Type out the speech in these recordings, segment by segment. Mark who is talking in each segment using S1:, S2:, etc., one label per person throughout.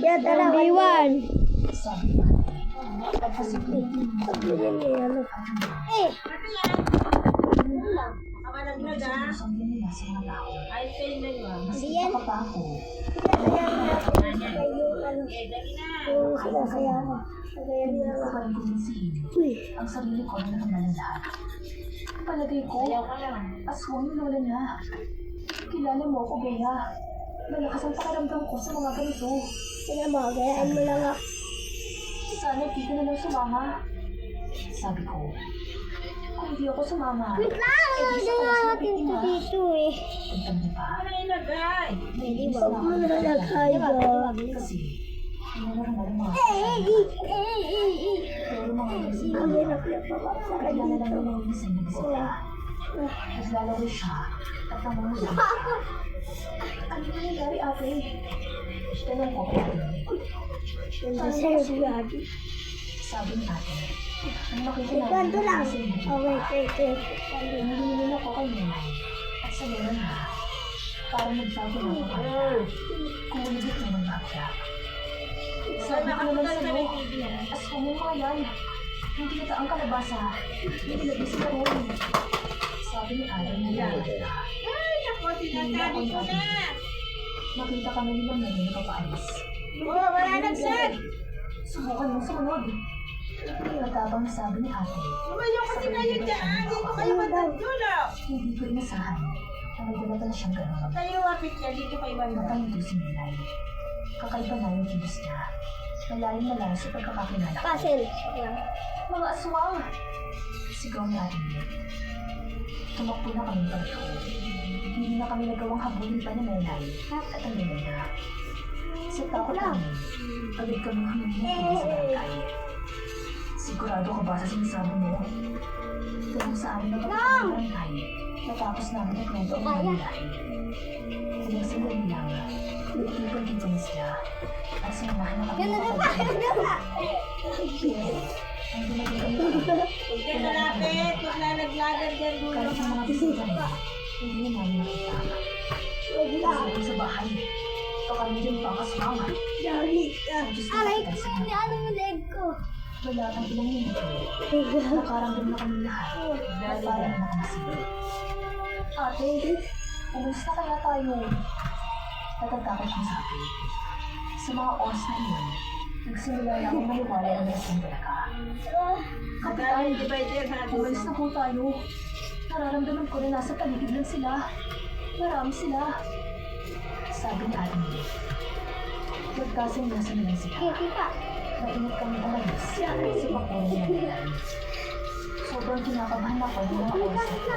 S1: Yan, tara, B1.
S2: Ang sarili ko na nakamalan lahat. Palagay ko, aswang yung lola niya. Kilala mo ako, Bea. Malakas ang pakiramdam ko sa mga ganito.
S1: Sige mo, gayaan mo lang ako.
S2: Sana di ka na lang sumama. Sabi ko, kung di ako sumama,
S1: Wait lang! Hindi nga natin ito dito eh.
S2: tantang di ba?
S1: Hindi ba? Huwag mo na nalagay doon.
S2: Kasi, normal mga pero mga gising ko,
S1: Hindi na pinapabak sa
S2: kaya na
S1: dito.
S2: lang nila yung isa niya bisita. Naglalaro siya at namumula. Ano ba nangyari, ate? Tanong ko,
S1: Deserve lagi.
S2: sabi ni ate, ang makita namin
S1: Ganto lang.
S2: sa inyo.
S1: Oh, wait.
S2: Nanginginig ako kay nanay at sa lola na para magbago na ako kaya. Kung ulibit naman bakla. Sabi ko naman sa'yo, aswang yung mga yan. Hindi kita ang kalabasa. Hindi nilagay sa karoon. Sabi ni ate na yan. Hindi ako yung nakita kami nilang na rin nakapaalis.
S3: Wala nagset!
S2: Subukan mong sumunod. Matabang na sabi ni ate.
S3: Lumayo kasi kayo dyan! Dito kayo magdulog!
S2: Hindi ko inasahan na may dala pala siyang gano'n.
S3: Kayo wapit niya, dito kayo magdulog.
S2: Napangito si Nelay. Kakaiba na yung kilos niya. Malayo sa pagkakakilala ko.
S1: Puzzle.
S2: Mga aswang! Sigaw ni Ate Milet. Tumakbo na kami pareho. Hindi na kami nagawang habulin pa ni Nelay at ang nila niya. Sa takot namin, pagod kami humingi sa barangay. Sigurado ka ba sa sinasabi mo? Pero sa amin na barangay, matapos namin ang kwento ang Nelay. Ilang sandali lang, iipon dito na sila. At sinamahan na kami ng ang ginagin kami
S3: Huwag ka nalapit! Huwag na naglagan dyan dulo.
S2: kahit sa mga bisita niya, hindi niya namin nakita. Sabi sa bahay, kami din pa kasama.
S1: Aray ko, ano mo leg ko?
S2: Wala kang ilang minuto, nakaramdam na kami lahat. At parang nakamasili. Ate, umalis na kaya tayo. Natatakot siya sa akin. Sa mga oras na iyon, nagsimula na akong maniwala na nasan talaga.
S3: Magaling divider ha.
S2: Umalis na po tayo. Nararamdaman ko na nasa paligid lang sila. Marami sila. Sabi ni Ate Milet. Nagkasing nasa naman sila.
S1: Kita.
S2: Mainit kami umalis sa bakuran nila. Sobrang kinakabahan ako ng mga oras na ito.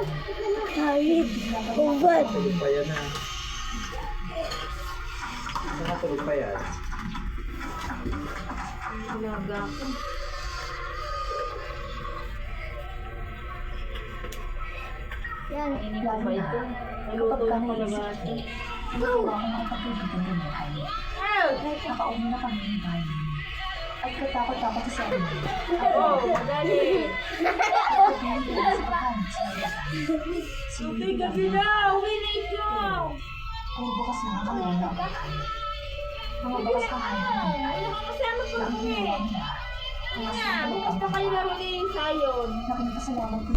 S1: Kahit. Ubad.
S4: Tulog pa yan na. Nakatulog pa yan.
S3: Ilaga ko.
S1: Yan.
S2: Lalo na, kapag ka naisip ko, hindi ko ako makapagpibigyan ng buhay. Nakauwi na kami ng bahay. At katakot-takot sa sarili.
S3: Oh, madali.
S2: Sinunod
S3: Gabi na! Uwi na ito!
S2: Kung bukas na ang kamay na bahay. Mga bakas ng hayop na bahay.
S3: Kasama ko
S2: Na ang
S3: kami.
S2: ginawa nila.
S3: Nga, bukas pa kayo laro ni Sayon.
S2: Nakinipasalamat ko